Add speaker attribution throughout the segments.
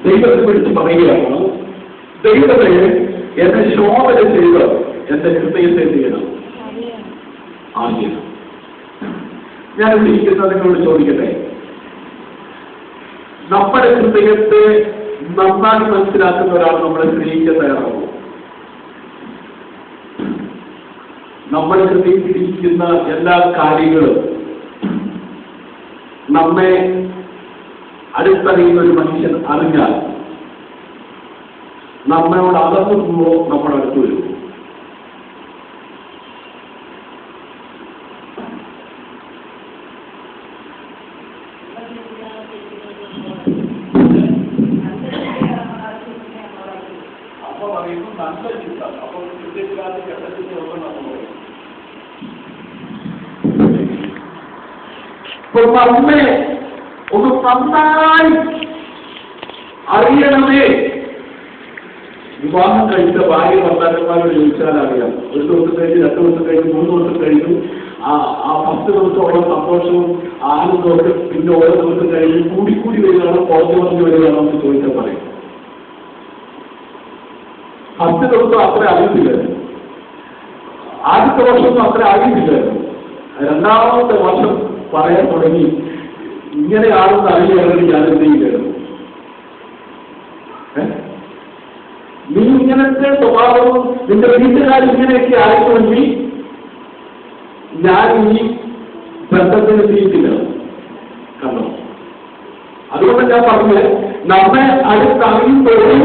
Speaker 1: ദൈവത്തെ വിളിച്ച് പറയുകയാണ്, ദൈവത്തെ എന്നെ ശോഭന ചെയ്ത് എന്റെ ഹൃദയത്തെ എന്ത് ചെയ്യണം? അറിയണം. ഞാനിവിടെ ഇരിക്കുന്ന നിങ്ങളോട് ചോദിക്കട്ടെ, നമ്മുടെ ഹൃദയത്തെ നന്നായി മനസ്സിലാക്കുന്ന ഒരാൾ നമ്മളെ സ്നേഹിക്കാൻ തയ്യാറാകുമോ? നമ്മുടെ ഹൃദയത്തിലിരിക്കുന്ന എല്ലാ കാര്യങ്ങളും നമ്മെ അടുത്തറിയുന്ന ഒരു മനുഷ്യൻ അറിഞ്ഞാൽ നമ്മളോട് അകന്നുമ്പോ നമ്മുടെ അടുത്ത് വരും. അപ്പൊ പറയുന്നു നല്ല ചിന്ത. അപ്പൊ ഹൃദയത്തിലാത്ത ഘട്ടത്തിന്റെ ഒന്നും നമ്മൾ നമ്മെ ഒന്ന് നന്നായി അറിയണമേ. വിവാഹം കഴിച്ച ഭാര്യ ഭർത്താക്കന്മാരോട് ചോദിച്ചാൽ അറിയാം. ഒരു ദിവസം കഴിഞ്ഞ്, 2 ദിവസം കഴിഞ്ഞ്, 3 ദിവസം കഴിഞ്ഞു, ആ 10 ദിവസത്തോളം സന്തോഷവും ആനന്ദമൊക്കെ പിന്നെ ഓരോ ദിവസം കഴിഞ്ഞ് കൂടിക്കൂടി വരികയാണോ കുറഞ്ഞു വരികയാണോ എന്ന് ചോദിച്ചാൽ പറയും. 10 ദിവസം അത്ര അറിയത്തില്ലായിരുന്നു, ആദ്യത്തെ വർഷമൊന്നും അത്ര അറിയത്തില്ലായിരുന്നു. 2ാമത്തെ വർഷം പറയാൻ തുടങ്ങി, ഇങ്ങനെയാണെന്ന് അറിയുകയാണെങ്കിൽ ഞാൻ എന്ത് ചെയ്യില്ലായിരുന്നു. നീ ഇങ്ങനത്തെ സ്വഭാവവും നിന്റെ വീട്ടുകാർ ഇങ്ങനെയൊക്കെ ആയിരുന്നെങ്കിൽ ഞാൻ ഈ ബന്ധത്തിന് ചെയ്യില്ല. കണ്ടോ? അതുകൊണ്ട് ഞാൻ പറഞ്ഞത്, നമ്മെ അടുത്തറിയുമ്പോഴും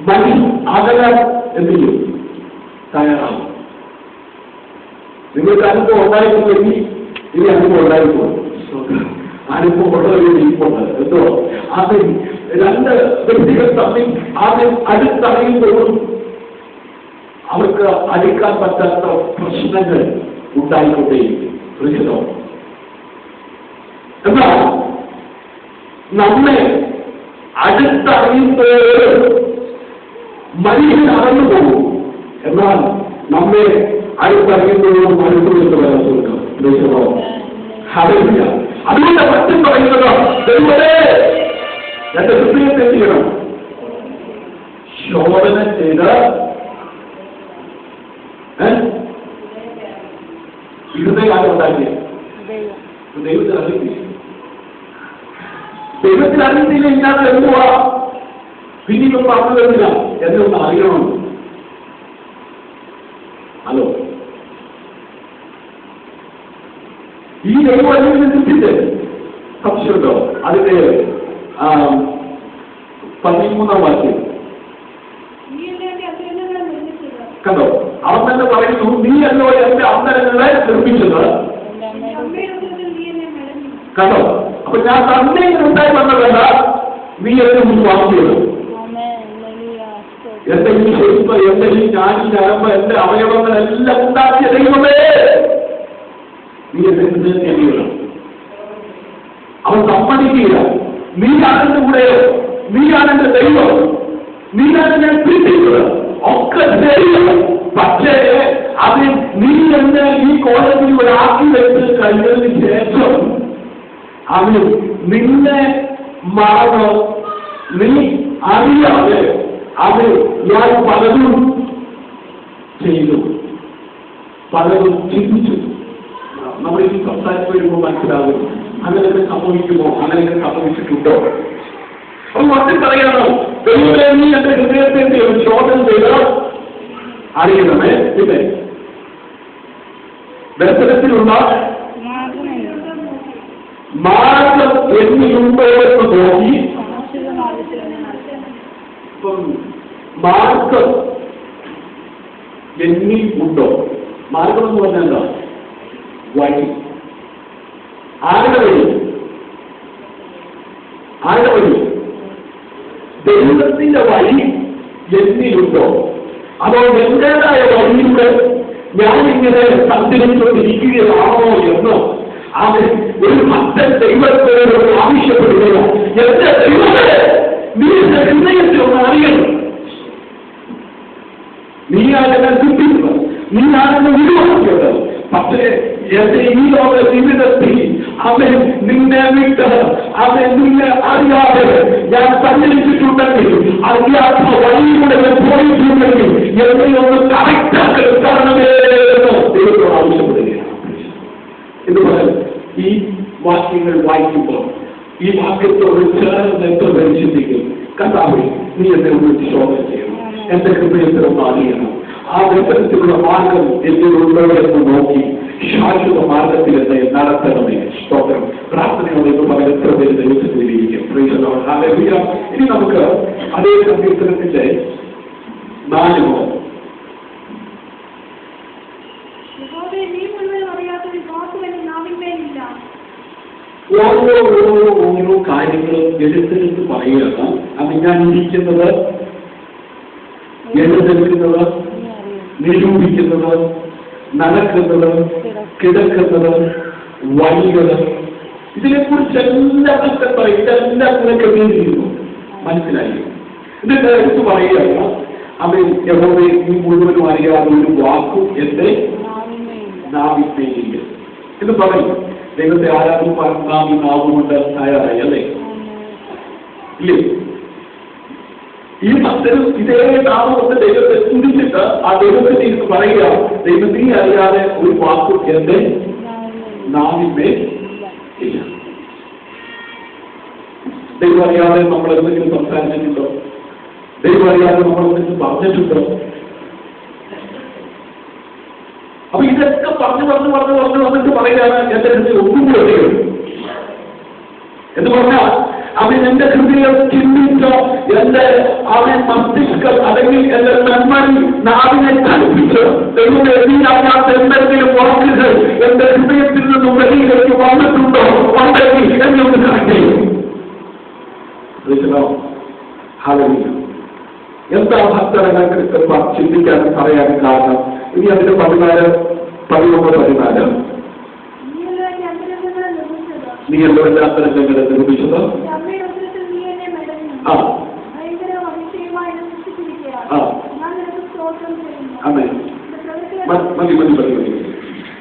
Speaker 1: മതി അകലാൻ എന്ത് ചെയ്യും? തയ്യാറാവും. നിങ്ങൾക്ക് അനുഭവം ഉണ്ടായിട്ടില്ലെങ്കിൽ ഇനി അനുഭവം ഉണ്ടായിപ്പോ. അനുഭവം ഉള്ളവരെ ഇരിപ്പുണ്ട്. എന്തോ അത് 2 വ്യക്തികൾ തമ്മിൽ ആദ്യം അടുത്തറിയുമ്പോഴും അവർക്ക് അടുക്കാൻ പറ്റാത്ത പ്രശ്നങ്ങൾ ഉണ്ടായിക്കൊണ്ടേയിരിക്കും. എന്നാൽ നമ്മെ അടുത്തറിയുമ്പോഴും മനുഷ്യൻ അകന്നു പോകും. എന്നാൽ നമ്മെ അടുത്തറിയുമ്പോഴും അടുത്തുകൊണ്ട് വരാൻ കൊടുക്കാം. അതുകൊണ്ട് മറ്റും പറയുന്നത്, ദൈവമേ എന്റെ ഹൃദയത്തെ ചെയ്യണം ശോധന ചെയ്ത് ഹൃദയം ഉണ്ടാക്കിയത്. ദൈവത്തിൽ അറിയില്ല. ദൈവത്തിൽ അറിയത്തില്ല. ഇല്ലാതെ എന്തുവാ പിന്നീട് പറഞ്ഞു തരുന്നില്ല. എന്നെ ഒന്ന് അറിയണം. ഹലോ, ഈ ദൈവം അല്ലെങ്കിൽ ചിന്തിച്ച് സംശയമുണ്ടോ? അതിന്റെ 13ാം വാക്യം കണ്ടോ? അവൻ തന്നെ പറയുന്നു, നീ എന്നോ എന്റെ അന്തരങ്ങളെ നിർമ്മിച്ചത്. കണ്ടോ? അപ്പൊ ഞാൻ തന്നെ ഉണ്ടായി വന്നതല്ല, നീ എന്നെ മുമ്പ് വാങ്ങിയത്. എന്റെ ഈ ശരിപ്പ്, എന്റെ ഈ ഞാനി ഞരമ്പ്, എന്റെ അവയവങ്ങളെല്ലാം ഉണ്ടാക്കിയ ദൈവമേ, നീ എന്നെ ഹൃദയത്തിൽ. അവൻ സമ്മതിക്കില്ല. നീയാണെന്റെ കൂടെയോ, നീയാണെന്റെ ദൈവം, നീയാണ് ഞാൻ പിടിക്കുന്നത് ഒക്കെ ശരിയാണ്. പക്ഷേ അത് നീ എന്നെ ഈ കോളേജിൽ ഒരാക്കി വെച്ച് കഴിഞ്ഞതിന് ശേഷം അവന് നിന്നെ മറന്ന് നീ അറിയാതെ അത് ഞാൻ പലതും ചെയ്തു, പലതും ചിന്തിച്ചു. നമ്മൾ ഈ സംസാരിച്ച് വരുമ്പോൾ മനസ്സിലാകും അങ്ങനെയൊക്കെ സംഭവിക്കുമോ, അങ്ങനെയൊക്കെ സംഭവിച്ചിട്ടുണ്ടോ. അപ്പൊ മറ്റും പറയണോ, ദൈവമേ നീ എന്റെ ഹൃദയത്തെ ശോധന ചെയ്ത് അറിയണമേ. പിന്നെ ദർശനത്തിലുള്ള മാർഗം എന്നിലുണ്ടോ എന്ന് നോക്കി. ഇപ്പം മാർഗം എന്നിൽ ഉണ്ടോ? മാർഗം എന്ന് പറഞ്ഞാൽ എന്താ? വഴി. ആരുടെ വഴി? ആരുടെ വഴി? ദൈവത്തിന്റെ വഴി എന്നിലുണ്ടോ? അതോ എന്റേതായ വഴിയിലൂടെ ഞാനിങ്ങനെ സഞ്ചരിച്ചുകൊണ്ടിരിക്കുകയാണോ എന്നോ അത് ഒരു ഭക്തൻ ദൈവത്തോട് ആവശ്യപ്പെടുകയോ, എന്റെ ദൈവത്തെ നീ എന്റെ ഹൃദയത്തിൽ ഒന്ന് അറിയണം. നീയാണെന്നെ ചിന്തിക്കുന്നത്, നീയാണെന്നെ വിടുവാക്കിയത്. പക്ഷേ എന്റെ ഈ ലോക ജീവിതത്തിൽ അവൻ നിന്നെ വിട്ട് അവൻ നിന്നെ അറിയാതെ ഞാൻ സഞ്ചരിച്ചിട്ടുണ്ടെങ്കിൽ അറിയാത്ത വഴിയിലൂടെ പോയിട്ടുണ്ടെങ്കിൽ എന്നെ ഒന്ന് കറക്റ്റാക്കി എടുക്കണമേ എന്ന് ദൈവത്തോട് ആവശ്യപ്പെടുകയാണ്. എന്ന് പറഞ്ഞാൽ ഈ വാക്യങ്ങൾ വായിക്കുമ്പോൾ ഈ വാക്യത്തോട് ചേർന്ന് എത്ര ചിന്തിക്കും, കർത്താവേ നീ എന്നെ ഒന്ന് ശോധന ചെയ്യണം, എന്റെ ഹൃദയത്തിൽ ഒന്ന് അറിയണം, ആ ദർശനത്തിലുള്ള മാർഗം എന്നിലുണ്ടോ എന്ന് നോക്കി ശാശ്വത മാർഗത്തിൽ എന്നെ നടത്തണമേ. സ്തോത്രം. പ്രാർത്ഥനയോടെ എന്ന് പറയാൻ എത്ര പേര് ദൈവത്തിലിരിക്കും. ഇനി നമുക്ക് അതേ സങ്കീർത്തനത്തിന്റെ 4 മുതൽ ഓരോ കാര്യങ്ങളും എടുത്തെടുത്ത് പറയുകയാണ്. അത് ഞാൻ ഇരിക്കുന്നത്, എഴുതെടുക്കുന്നത്, നിരൂപിക്കുന്നത്, നടക്കുന്നത്, കിടക്കുന്നത്, വഴികൾ, ഇതിനെക്കുറിച്ചെല്ലാം പറയും. ഇതെല്ലാം കൂടെ ക്രമീകരിക്കുന്നു. മനസ്സിലായി? എന്നിട്ട് എടുത്ത് പറയുകയാണ്, അവൻ യഹോവയെ ഈ മുഴുവനും അറിയാതെ ഒരു വാക്കും എന്റെ നാവിന്മേലില്ല എന്ന് പറയും. ദൈവത്തെ ആരാധിപ്പാൻ നാം ഈ നാവുകൊണ്ട് തയ്യാറായി അല്ലേ? ഇല്ലേ? ഈ ഭക്തരും ഇതേ നാമത്തെ ദൈവത്തെ സ്തുതിച്ചിട്ട് ആ ദൈവത്തെ ഇരുന്ന് പറയുക, ദൈവത്തെ അറിയാതെ ഒരു വാക്കും എന്റെ നാവിന്മേൽ ഇല്ല. ദൈവം അറിയാതെ നമ്മൾ എന്തെങ്കിലും സംസാരിച്ചിട്ടുണ്ടോ? ദൈവം അറിയാതെ നമ്മൾ എന്തെങ്കിലും പറഞ്ഞിട്ടുണ്ടോ? അപ്പൊ ഇതൊക്കെ പറഞ്ഞു വന്നിട്ട് പറയുകയാണ്, എന്റെ ഹൃദയം ഒന്നും കൂടെ എന്ന് പറഞ്ഞാൽ അവൻ എന്റെ ഹൃദയം ചിന്തിച്ചോ, എന്റെ അവൻ മസ്തിഷ്കം അല്ലെങ്കിൽ എന്റെ നന്മി നാവിനെ കൽപ്പിച്ച് ദൈവം അറിയാത്ത എന്തെങ്കിലും വാക്കുകൾ എന്റെ ഹൃദയത്തിൽ നിന്നും വെളിയിലേക്ക് വന്നിട്ടുണ്ടോ ഉണ്ടെങ്കിൽ എന്നെ ഒന്ന് കണക്ട് ചെയ്യും. എന്താ ഭക്തരങ്ങൾക്ക് ചിന്തിക്കാൻ പറയാൻ കാരണം? ഇനി അതിന്റെ 14 നീ എല്ലോ എല്ലാ അന്തരംഗങ്ങളെ നിർമ്മിച്ചത് മതി.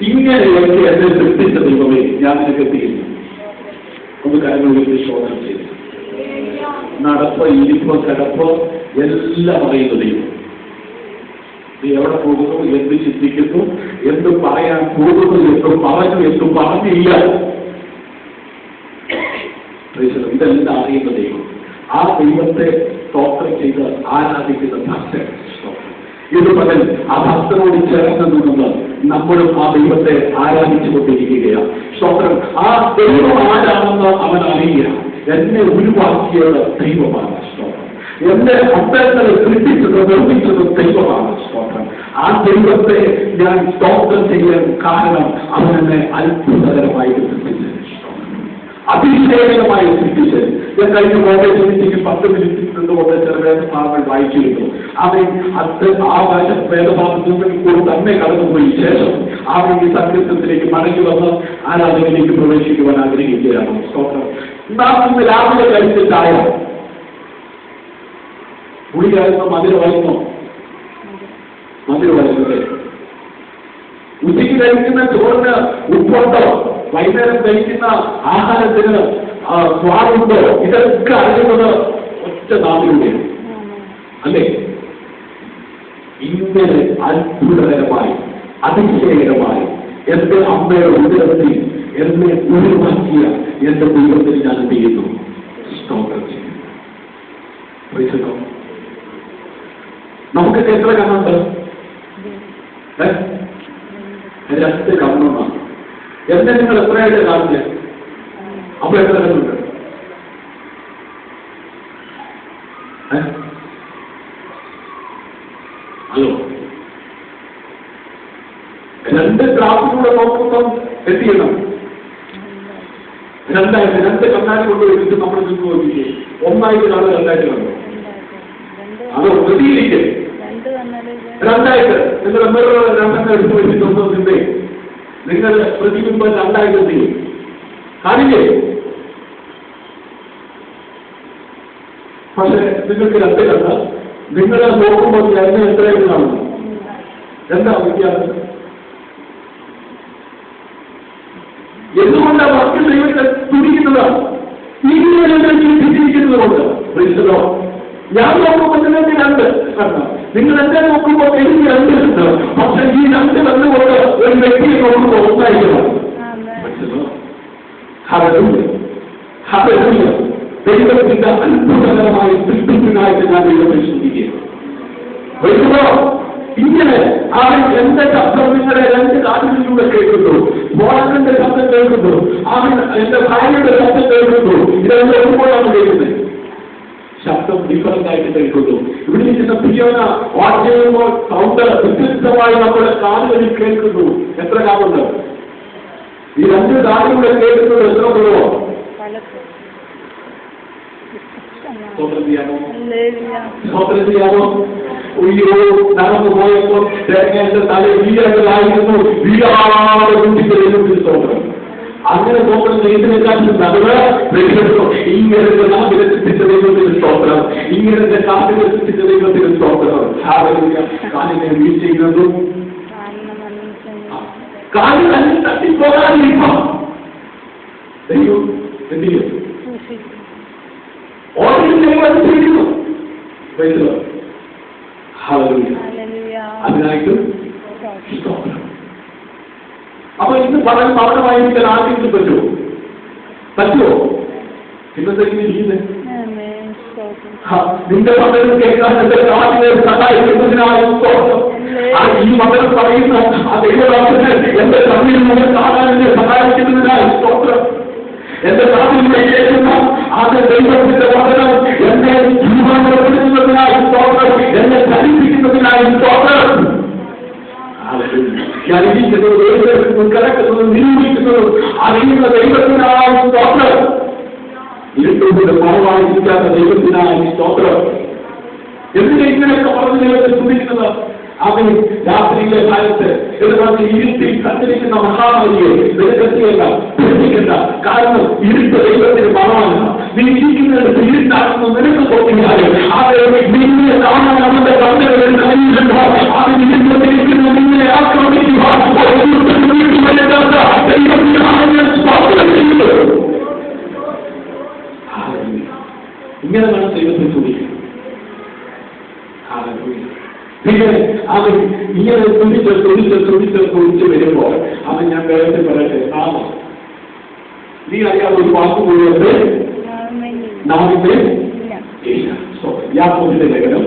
Speaker 1: ഇങ്ങനെയൊക്കെ എന്നെ സൃഷ്ടിച്ച ദൈവമേ ഞാൻ നിനക്ക് എത്തിയില്ല. ഒന്ന് കാര്യങ്ങൾ ശോധന ചെയ്തു. നടപ്പ്, ഇരിപ്പ്, കിടപ്പ് എല്ലാം അറിയുന്ന ദൈവം. നീ എവിടെ പോകുന്നു, എന്ത് ചിന്തിക്കുന്നു, എന്ത് പറയാൻ പോകുന്നു, എന്ത് പറഞ്ഞില്ല, ഇതെല്ലാം അറിയുന്ന ദൈവം. ആ ദൈവത്തെ സ്തോത്രം ചെയ്ത് ആരാധിക്കുന്ന ഭക്തൻ. ഇത് പകൽ ആ ഭക്തനോട് ചേർന്ന് നിന്ന് നമ്മളും ആ ദൈവത്തെ ആരാധിച്ചുകൊണ്ടിരിക്കുകയാണ്. സ്തോത്രം. ആ ദൈവം ആരാണെന്ന് അവൻ അറിയുക. എന്നെ ഉരുവാക്കിയത് ദൈവമാണ്. സ്തോത്രം. എന്റെ അത്തരങ്ങളെ സൃഷ്ടിച്ചത് നിർമ്മിച്ചത് ദൈവമാണ്. സ്തോത്രം. ആ ദൈവത്തെ ഞാൻ സ്തോത്രം ചെയ്യാൻ കാരണം അവൻ എന്നെ അത്ഭുതകരമായി സൃഷ്ടിച്ചു, അതിശയകരമായി സൃഷ്ടിച്ച്. ഞാൻ കഴിഞ്ഞ കോളേജ് മീറ്റിംഗിൽ 10 മിനിറ്റിൽ നിന്നുകൊണ്ട് ചെറിയ ഭാഗങ്ങൾ വായിച്ചിരുന്നു. അവൻ ആ വേദഭാഗത്തിൽ കൂടെ തന്നെ കടന്നുപോയി ശേഷം അവൻ ഈ സങ്കീർത്തനത്തിലേക്ക് മടങ്ങി വന്ന് ആരാധനയിലേക്ക് പ്രവേശിക്കുവാൻ ആഗ്രഹിക്കുകയാണ്. സ്തോത്രം. നാം ഇന്ന് രാവിലെ കഴിച്ച ചായ പുളിയായിരുന്നോ മധുരമായിരുന്നോ? മധുരമായിരുന്നല്ലേ? ഉച്ചയ്ക്ക് കഴിക്കുന്ന ചോറിന് ഉപ്പുണ്ടോ? വൈകുന്നേരം കഴിക്കുന്ന ആഹാരത്തിന് സ്വാദുണ്ടോ? ഇതൊക്കെ അറിയുന്നത് ഒറ്റ നാവിലൂടെയാണ് അല്ലേ? ഇങ്ങനെ അത്ഭുതകരമായി അതിശയകരമായി എന്റെ അമ്മയുടെ ഉദരത്തിൽ എന്നെ ഉരുവാക്കിയ എന്റെ ദൈവത്തിൽ ഞാൻ ചെയ്യുന്നു. നമുക്കൊക്കെ എത്ര കണ്ണുണ്ട്? 2 കണ്ണുണ്ടാണ്. എന്നെ നിങ്ങൾ എത്രയായിട്ട് കാണില്ല? അപ്പൊ എത്ര കണ്ണുണ്ട്? ഹലോ, 2 ഗ്രാഫിലൂടെ നോക്കുമ്പോൾ എത്തിയണം. 2 കണ്ണാടി കൊണ്ട് വെച്ചിട്ട് നമ്മൾ നിന്ന് നോക്കിക്കേ. 1 കാണും, 2 കാണും. അത് പ്രതിയിലേക്ക് 2 നിങ്ങൾ മിറർ 2 എടുത്ത് വെച്ചിട്ടുണ്ടോ? നിങ്ങൾ പ്രതിബിംബം 2 കാണില്ലേ? പക്ഷെ നിങ്ങൾക്ക് 2 കണ്ട നിങ്ങൾ നോക്കുമ്പോൾ എന്നെ എത്രയായിട്ട് കാണുന്നു? എന്താ വ്യത്യാസം? എന്തുകൊണ്ടാണ് മറ്റു നോക്കുക, ഇങ്ങനെ ചിന്തിച്ചിരിക്കുന്നതുകൊണ്ട് വിളിച്ചതോ ഞാൻ നോക്കുമ്പോൾ നിങ്ങൾക്ക് രണ്ട് കണ്ടോ, നിങ്ങൾ എന്നെ നോക്കുമ്പോൾ എനിക്ക് രണ്ട് ഉണ്ട്. പക്ഷെ ഈ രണ്ട് കണ്ടുകൊണ്ട് ഒരു വ്യക്തിയെ നോക്കുമ്പോൾ ഒന്നായിരിക്കണം. ദൈവത്തിന്റെ അത്ഭുതകരമായ സൃഷ്ടിപ്പിനായിട്ട് ഞാൻ ദൈവത്തെ ശ്രദ്ധിക്കുകയാണ്. ഇങ്ങനെ അവൻ എന്റെ ശബ്ദം നിങ്ങളെ രണ്ട് കാതുകളിലൂടെ കേൾക്കുന്നു, മോളന്റെ ശബ്ദം കേൾക്കുന്നു, അവൻ എന്റെ ഭാര്യയുടെ ശബ്ദം കേൾക്കുന്നു. ഇതെല്ലാം ഒരുപോലാണ് കേൾക്കുന്നത്. ശബ്ദം ഡിഫറന്റ് ആയിട്ട് കേൾക്കുന്നു. ഇവിടെ ഇരിക്കുന്ന പിയോന വാച്ച് ചെയ്യുമ്പോൾ സൗണ്ട് വ്യത്യസ്തമായി നമ്മുടെ കാതുകളിൽ കേൾക്കുന്നു. എത്ര കാതുണ്ട്? ഈ രണ്ട് കാതുകളെ കേൾക്കുന്നത് എത്ര കുറവോ? സ്വതന്ത്രം ചെയ്യാമോ? ഉയ്യോ, നടന്നു പോയപ്പോൾ തേങ്ങയുടെ തല വീരകളായിരുന്നു, വീരാതെ കുട്ടികളിലും സ്വതന്ത്രം. അങ്ങനെ സ്വന്തം ചെയ്യുന്നതിനെക്കാട്ടും നടുവ് ഇങ്ങനെ നാം വികസിപ്പിച്ച ദൈവത്തിന് സ്തോത്രം, ഇങ്ങനെ കാറ്റ് വികസിപ്പിച്ച ദൈവത്തിന് സ്തോത്രം. കാലിനെ വീഴ്ച ചെയ്യുന്നതും കാലിൽ തന്നെ തട്ടിപ്പോകാതിരിക്കാം. ദൈവം എന്ത് ചെയ്യും? അതിനായിട്ടും അപ്പൊ ഇന്ന് പഠനം പഠനമായിരിക്കാൻ ആർക്കെങ്കിലും പറ്റുമോ? ഇന്നത്തേക്ക് ചെയ്യുന്നത് നിന്റെ മകനും കേൾക്കാൻ എന്റെ കാറ്റിനെ സഹായിക്കുന്നതിനായി ഈ മകൻ പറയുന്ന ആ ദൈവദാസന് എന്റെ കണ്ണിൽ മുതൽ കാണാൻ എന്നെ സഹായിക്കുന്നതിനായി സ്തോത്രം. എന്റെ നാട്ടിലൂടെ കേൾക്കുന്ന അത് ദൈവത്തിന്റെ വചനം എന്നെ ജീവനപ്പെടുത്തുന്നതിനായി സ്തോത്രം, എന്നെ ധരിപ്പിക്കുന്നതിനായി സ്തോത്രം. ഞാൻ ഇരിക്കുന്നത് ദൈവത്തിനും കിടക്കുന്നതും നിരൂപിക്കുന്നതും അറിയുന്ന ദൈവത്തിനായി സ്തോത്രം. ഇരുട്ടുകൊണ്ട് മറവായിരിക്കാത്ത ദൈവത്തിനായി സ്തോത്രം. എന്തിനാ ഇങ്ങനെയൊക്കെ പറഞ്ഞ് ദൈവത്തെ സ്തുതിക്കുന്നത്? അവൻ രാത്രിയിലെ കാലത്ത് എന്ന് ഇരുട്ടിൽ സഞ്ചരിക്കുന്ന മഹാമാരിയെ നിരക്കത്തിയല്ല, പേടിക്കണ്ട. കാരണം ഇരുട്ട് ദൈവത്തിന് മറവാണ്. നീ ഇരിക്കുന്നത് ഇരുട്ടാണെന്ന് നിനക്ക് തോന്നിയാല് അത് നിന്നെ കാണാൻ അവന്റെ കണ്ണുകളിൽ കഴിയുന്നുണ്ടോ? അത് ഇരുട്ടിരിക്കുന്ന നിന്നെ ആക്രമിക്കുക. ഇങ്ങനെ വേണം ദൈവത്തെ സ്തുതിക്കുക. പിന്നെ അവൻ ഇങ്ങനെ തുടിച്ച് വരുമ്പോൾ അവൻ ഞാൻ വേഗത്തിൽ പറയട്ടെ, നീ അറിയാതെ ഒരു വാക്ക് പോയത് നാമിന്റെ യാക്കോബിന്റെ ലേഖനം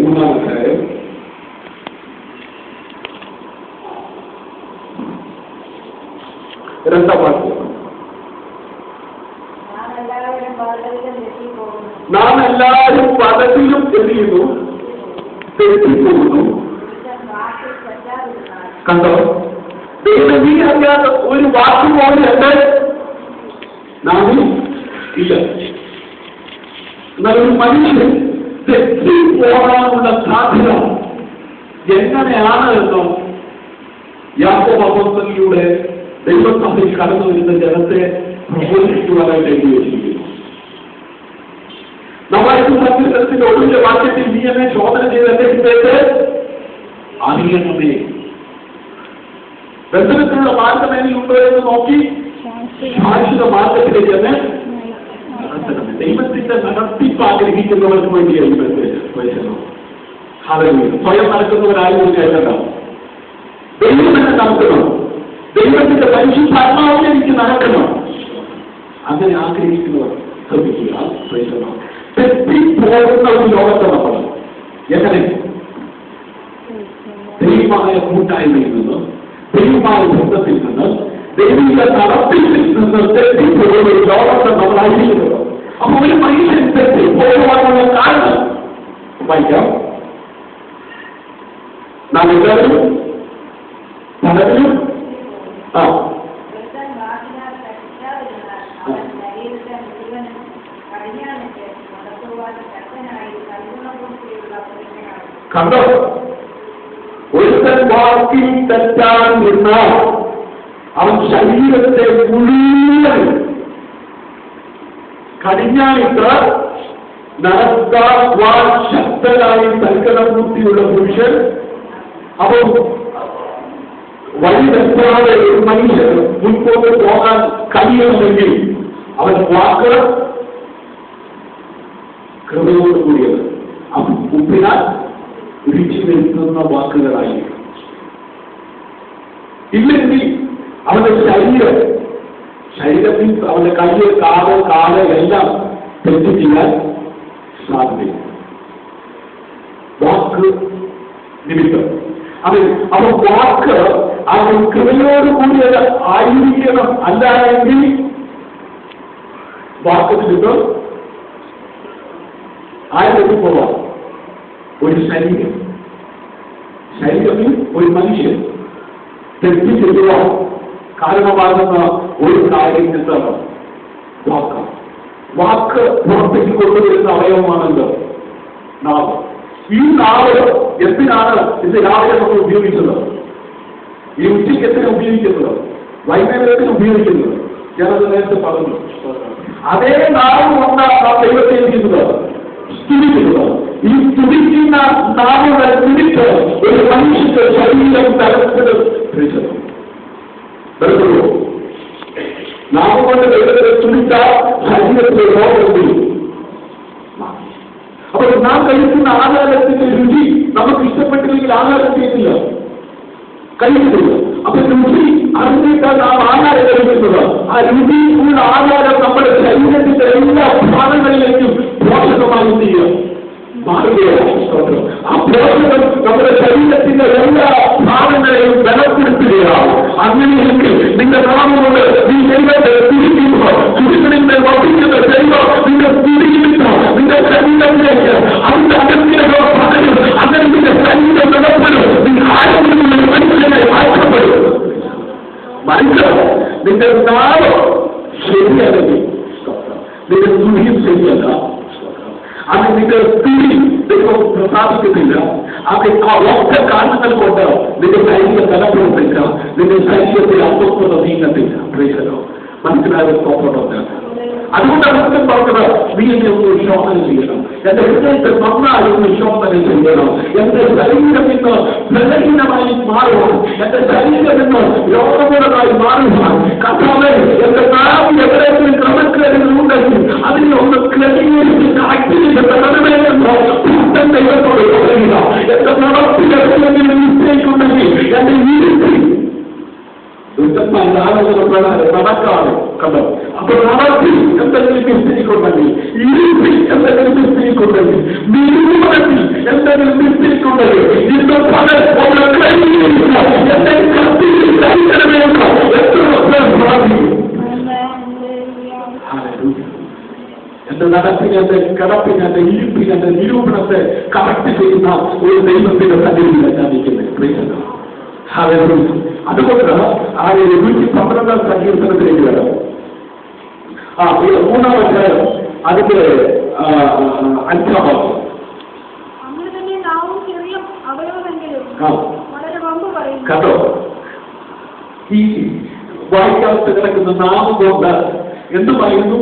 Speaker 1: മൂന്നാമത്തെ കാര്യം, രണ്ടാം വാക്യം, നാം എല്ലാവരും പലതിലും തെളിയുന്നു, തെറ്റിപ്പോകുന്നു. കണ്ടോ? ദൈവം അറിയാത്ത ഒരു വാക്ക് പോലെ ഉണ്ട് നാം ഇല്ല. എന്നാൽ ഒരു മനുഷ്യൻ തെറ്റിപ്പോകാനുള്ള സാധ്യത എങ്ങനെയാണ് എന്നോ യാക്കോബ് അപ്പോസ്തലനിലൂടെ ദൈവസഭയിൽ കടന്നു വരുന്ന ജനത്തെ പ്രബോധിപ്പിക്കുവാനായിട്ട് എഴുതി വെച്ചിരിക്കുന്നു. നമ്മളായിട്ട് സത്യത്തിന്റെ ഒടുവിലെ വാക്യത്തിൽ നീ എന്നെ ശോധന ചെയ്ത് എന്റെ ഹൃദയത്തെ അറിയണമേ. ബന്ധനത്തിനുള്ള മാർഗം ഉണ്ടോ എന്ന് നോക്കി ശാശ്വത മാർഗത്തിലേക്ക് തന്നെ നടത്തണം. ദൈവത്തിന്റെ നടത്തിപ്പ് ആഗ്രഹിക്കുന്നവർക്ക് വേണ്ടിയായി വചനം. സ്വയം നടക്കുന്നവരാരും കേൾക്കണ്ട. ദൈവം തന്നെ നടക്കണം. ദൈവത്തിന്റെ പരിശുദ്ധാത്മാവിനെ എനിക്ക് നടക്കണം. അങ്ങനെ ആഗ്രഹിക്കുന്നവർ ശ്രദ്ധിക്കുക. തെറ്റിപ്പോകുന്ന ഒരു ലോകത്തെ നമ്മൾ എങ്ങനെ ദൈവമായ കൂട്ടായ്മയിൽ നിന്ന്, ദൈവമായ ബന്ധത്തിൽ നിന്ന്, ദൈവിക നടത്തിൽ നിന്ന് തെറ്റിപ്പോകുന്ന ഒരു ലോകത്തെ നമ്മളായിരിക്കുന്നത്. അപ്പൊ ഒരു മനുഷ്യൻ തെറ്റിപ്പോകുവാനുള്ള കാരണം വായിക്കാം. നാം എല്ലാവരും പലരും കണ്ടോ? ഒരുത്തൻ വാക്കിൽ തെറ്റാൻ നിന്നാൽ അവൻ ശരീരത്തെ മുഴുവൻ കടിഞ്ഞായിട്ട് നടത്താൻ ശക്തനായി സൽക്കടബുദ്ധിയുള്ള പുരുഷൻ. അപ്പോൾ വഴി തെറ്റാതെ ഒരു മനുഷ്യൻ മുൻപോട്ട് പോകാൻ കഴിയണമെങ്കിൽ അവൻ വാക്ക് കൃപയോട് കൂടിയത് ഉപ്പിനാൽ രുചി നിൽക്കുന്ന വാക്കുകളായി. ഇല്ലെങ്കിൽ അവന്റെ ശരീരത്തിൽ അവന്റെ കയ്യിൽ കാല് എല്ലാം തെറ്റ് ചെയ്യാൻ സാധ്യതയില്ല. വാക്ക് നിമിത്തം അവൻ വാക്ക് അവൻ കൃപയോട് കൂടിയത് ആയിരിക്കണം. അല്ലായെങ്കിൽ വാക്ക് നിമിത്തം ആയിരത്തി പോവാം. ഒരു ശരീരത്തിൽ ഒരു മനുഷ്യൻ തെറ്റ് ചെയ്യുവാൻ കാരണമാകുന്ന ഒരു കാര്യം എന്താണ്? വാക്ക് പുറത്തേക്ക് കൊണ്ടുവരുന്ന അവയവമാണല്ലോ നാവ്. ഈ നാവ് എന്തിനാണ് ഇത് രാവിലെ നമ്മൾ ഉപയോഗിച്ചത്? ഈ ഉച്ചയ്ക്ക് എത്തിന് ഉപയോഗിക്കുന്നത്? വൈകുന്നേരത്തിന് ഉപയോഗിക്കുന്നത്? ഞാനത് നേരത്തെ പറഞ്ഞു. അതേ നാവ് കൊണ്ടാണ് നാം ദൈവത്തെ ചെയ്യുന്നത്, സ്തുതിക്കുന്നത്. ഈ സ്തുതിക്കുന്ന നാവുകൾ സ്തുതിച്ച് ഒരു മനുഷ്യന്റെ ശരീരം തലത്തിൽ നാവ് കൊണ്ട് ദൈവത്തെ സ്തുതിച്ചാൽ ശരീരത്തിലെ രോഗം വരും. അപ്പോൾ നാം കഴിക്കുന്ന ആഹാരത്തിന്റെ രുചി നമുക്ക് ഇഷ്ടപ്പെട്ടില്ലെങ്കിൽ ആഹാരം ചെയ്യുന്നില്ല, കഴിക്കുന്നില്ല. അപ്പൊ രുചി അറിഞ്ഞിട്ടാൽ നാം ആഹാരം കഴിക്കുന്നത്. ആ രുചിയുള്ള ആഹാരം നമ്മുടെ ശരീരത്തിന്റെ എല്ലാ ഭാഗങ്ങളിലേക്കും പോഷകമായി ചെയ്യുക മാറുകയാണ്. ആ പോഷകം നമ്മുടെ ശരീരത്തിന്റെ എല്ലാ ഭാഗങ്ങളെയും ബലപ്പെടുത്തുകയാണ്. അങ്ങനെയെങ്കിൽ നിന്റെ നാമോട് നീ ദൈവത്തെ സ്തുതിക്കുമ്പോൾ സുഹൃത്തിനെ വർദ്ധിക്കുന്ന ദൈവം നിന്റെ സ്തുതിക്കുമ്പോൾ നിന്റെ ശരീരത്തിലേക്ക് അവന്റെ അകത്തിലേക്ക് പകരും. അങ്ങനെ നിന്റെ ശരീരം ബലപ്പെടും. നീ ആരെങ്കിലും മനുഷ്യനെ മാറ്റപ്പെടും. മനുഷ്യർ നിന്റെ നാളോ ശരിയല്ലെങ്കിൽ നിന്റെ സ്തുതിയും ശരിയല്ല. അത് നിന്റെ സ്ത്രീ ദൈവം പ്രസാദിക്കുന്നില്ല. അത് ആ ഒറ്റ കാരണങ്ങൾ കൊണ്ട് നിന്റെ ശരീരം ബലപ്പെടുന്നില്ല, നിന്റെ ശരീരത്തിൽ അസ്വസ്ഥത നീങ്ങത്തില്ല. മനസ്സിലായ തോന്നുന്നുണ്ട്. അതുകൊണ്ടാണ് സത്യം പറഞ്ഞത്, നീ എന്നെ ഒന്ന് ശോധന ചെയ്യണം, എന്റെ ഹൃദയത്തെ നന്നായി ഒന്ന് ശോധന ചെയ്യണം. എന്റെ ശരീരം ഇന്ന് ബലഹീനമായി മാറുവാൻ, എന്റെ ശരീരം ഇന്ന് രോഗമുള്ളതായി മാറുവാൻ കർത്താവേ എന്റെ നാവ് എവിടെയെങ്കിലും ക്രമക്കേടുകളുണ്ടെങ്കിൽ അതിനെ ഒന്ന് ക്രമീകരിച്ച് ദൈവത്തോട് പറയുക. എന്റെ നടപ്പിലെന്തെങ്കിലും മിസ്റ്റേക്ക് ഉണ്ടെങ്കിൽ എന്റെ നടക്കാതെ കണ്ടോ. അപ്പൊ നടത്തി എന്തെങ്കിലും മിസ്റ്റേക്ക് ഉണ്ടെങ്കിൽ, ഇരുത്തി എന്തെങ്കിലും മിസ്റ്റേക്ക് ഉണ്ടെങ്കിൽ, നിരൂപണത്തിൽ എന്തെങ്കിലും മിസ്റ്റേക്ക് ഉണ്ടെങ്കിൽ ഇന്ന് പല എന്റെ നടപ്പിനെ, എന്റെ കിടപ്പിനെ, എന്റെ ഇരുപ്പിനെ, എന്റെ നിരൂപണത്തെ കറക്റ്റ് ചെയ്യുന്ന ഒരു ദൈവത്തിന്റെ സന്നിധിയിലാണ് ഞാൻ നിൽക്കുന്നത്. അതുകൊണ്ട് ആ 112 സങ്കീർത്തനത്തിലേക്ക് വരാം. മൂന്നാമത്തെ അതിന്റെ 5-ാം വാക്യം. കേട്ടോ, ഈ വായിക്കാത്ത കിടക്കുന്ന നാമം കൊണ്ട് എന്ത് പറയുന്നു?